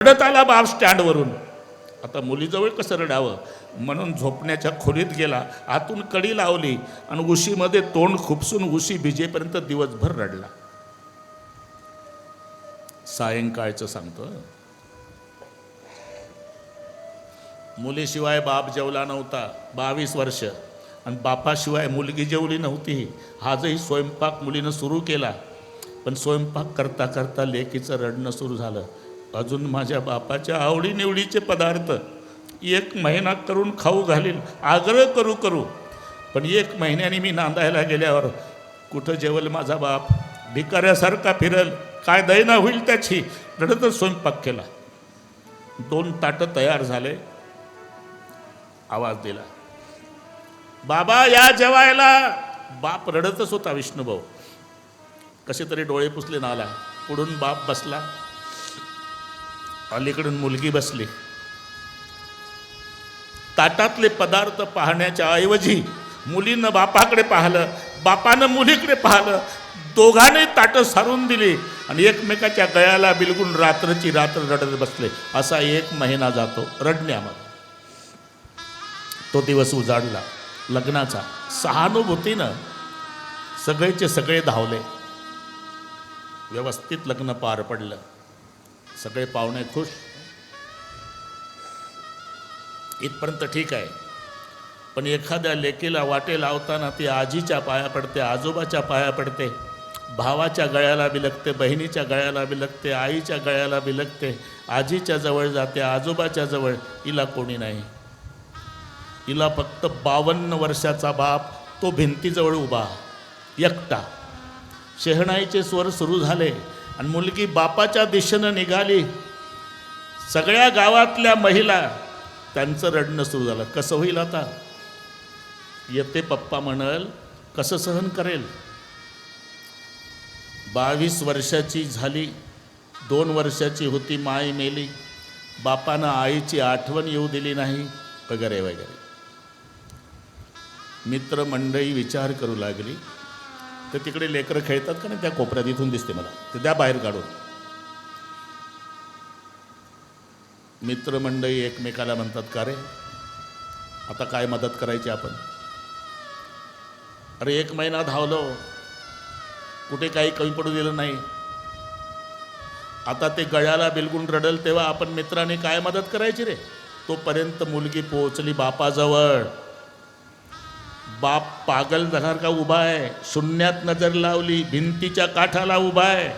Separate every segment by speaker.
Speaker 1: रडत आला बाप स्टँडवरून. आता मुलीजवळ कसं रडावं म्हणून झोपण्याच्या खोलीत गेला, आतून कडी लावली आणि उशीमध्ये तोंड खुपसून उशी भिजेपर्यंत दिवसभर रडला. सायंकाळचं सांगतो. मुलीशिवाय बाप जेवला नव्हता 22 वर्ष आणि बापाशिवाय मुलगी जेवली नव्हती. आजही स्वयंपाक मुलीनं सुरू केला, पण स्वयंपाक करता करता लेकीचं रडणं सुरू झालं. अजून माझ्या बापाच्या आवडीनिवडीचे पदार्थ 1 महिना करून खाऊ घालील आग्रह करू, पण 1 महिन्याने मी नांदायला गेल्यावर कुठं जेवल माझा बाप, भिकाऱ्यासारखा फिरल, काय दैना होईल त्याची. रडतच स्वयंपाक केला. 2 ताटं तयार झाले. आवाज दिला, बाबा या जेवायला. बाप रडतच होता विष्णुभाऊ. कसे तरी डोळे पुसले नाला. पुढून बाप बसला, अलीकडून मुलगी बसली. ताटातले पदार्थ पाहण्याच्या ऐवजी मुलीनं बापाकडे पाहिलं, बापानं मुलीकडे पाहिलं. दोघांनी ताटं सारून दिली आणि एकमेकाच्या गळ्याला बिलगून रात्रची रात्र रडत बसले. असा 1 महिना जातो रडण्यामध्ये. तो दिवस उजाडला लग्नाचा. सहानुभूतीनं सगळेचे सगळे धावले. व्यवस्थित लग्न पार पडलं. सगळे पाहुणे खुश. इथपर्यंत ठीक आहे. पण एखाद्या लेकीला वाटे लावताना ती आजीच्या पाया पडते, आजोबाच्या पाया पडते, भावाच्या गळ्याला बिलगते, बहिणीच्या गळ्याला बिलगते, आईच्या गळ्याला बिलगते, आजीच्या जवळ जाते, आजोबाच्या जवळ. हिला कोणी नाही. हिला फक्त 52 वर्षाचा बाप, तो भिंतीजवळ उभा एकटा. शहनाईचे स्वर सुरू झाले आणि मुलगी बापाच्या दिशेनं निघाली. सगळ्या गावातल्या महिला त्यांचं रडणं सुरू झालं. कसं होईल आता. येते पप्पा म्हणल, कसं सहन करेल. 22 वर्षाची झाली, 2 वर्षाची होती, माय मेली, बापानं आईची आठवण येऊ दिली नाही, वगैरे वगैरे. मित्रमंडळी विचार करू लागली. तर तिकडे लेकरं खेळतात का नाही त्या कोपऱ्यात, इथून दिसते मला, तर द्या बाहेर काढून. मित्रमंडळी एकमेकाला म्हणतात, का रे आता काय मदत करायची आपण. अरे 1 महिना धावलो, कुठे काही कमी पडू दिलं नाही. आता ते गळ्याला बिलगून रडल तेव्हा आपण मित्राने काय मदत करायची रे. तोपर्यंत मुलगी पोहोचली बापाजवळ. बाप पागल झाला का उभा आहे, शून्यात नजर लावली, भिंतीच्या काठाला उभा आहे.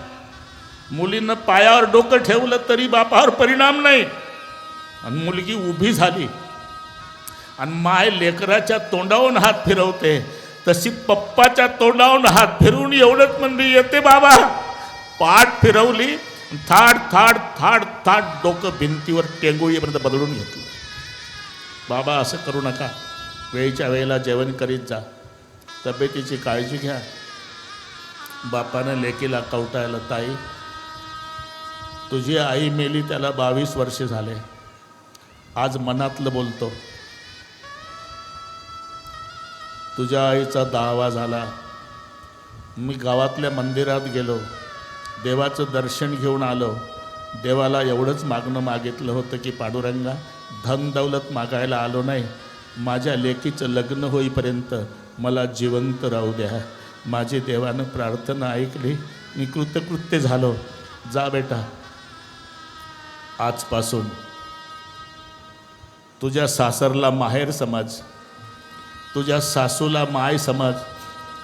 Speaker 1: मुलीनं पायावर डोकं ठेवलं तरी बापावर परिणाम नाही. आणि मुलगी उभी झाली आणि माय लेकराच्या तोंडावरून हात फिरवते, तशी पप्पाच्या तोंडावरून हात फिरवून एवढंच म्हणली, येते बाबा. पाठ फिरवली, थाड थाड थाड थाड डोकं भिंतीवर टेंगोळीपर्यंत बदलून घेतलं. बाबा असं करू नका, वेळच्या वेळेला जेवण करीत जा, तब्येतीची काळजी घ्या. बापानं लेकीला कवटायला, ताई तुझी आई मेली त्याला 22 वर्षे झाले. आज मनातलं बोलतो. तुझ्या आईचा दावा झाला. मी गावातल्या मंदिरात गेलो, देवाचं दर्शन घेऊन आलो. देवाला एवढंच मागणं मागितलं होतं की पांडुरंगा, धन दौलत मागायला आलो नाही, माझ्या लेकीचं लग्न होईपर्यंत मला जिवंत राहू द्या. माझी देवानं प्रार्थना ऐकली, मी कृतकृत्य झालो. जा बेटा, आजपासून तुझ्या सासरला माहेर समज, तुझ्या सासूला माय समज,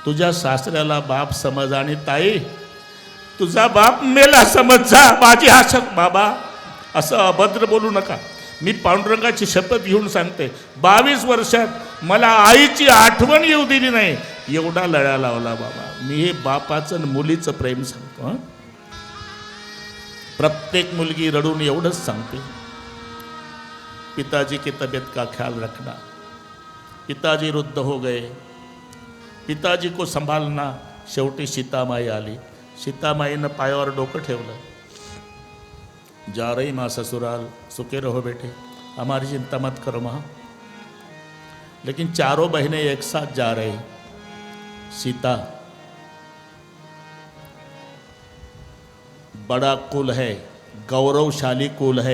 Speaker 1: तुझ्या सासऱ्याला बाप समज, आणि ताई तुझा बाप मेला समज जा. माझी आशक बाबा असं अभद्र बोलू नका. मी पांडुरंगाची शपथ घेऊन सांगते, 22 वर्षात मला आईची आठवण येऊ दिली नाही. एवढा लढा लावला बाबा. मी हे बापाचं आणि मुलीचं प्रेम सांगतो. प्रत्येक मुलगी रडून एवढंच सांगते, पिताजी की तबीयत का ख्याल रखना. पिताजी वृद्ध हो गए, पिताजी को संभालना. शेवटी सीतामाई आली. सीतामाईनं पायावर डोकं ठेवलं. जा रही माँ ससुराल, सुखे रहो बेटे, हमारी चिंता मत करो माँ. लेकिन चारों बहनें एक साथ जा रही. सीता बड़ा कुल है, गौरवशाली कुल है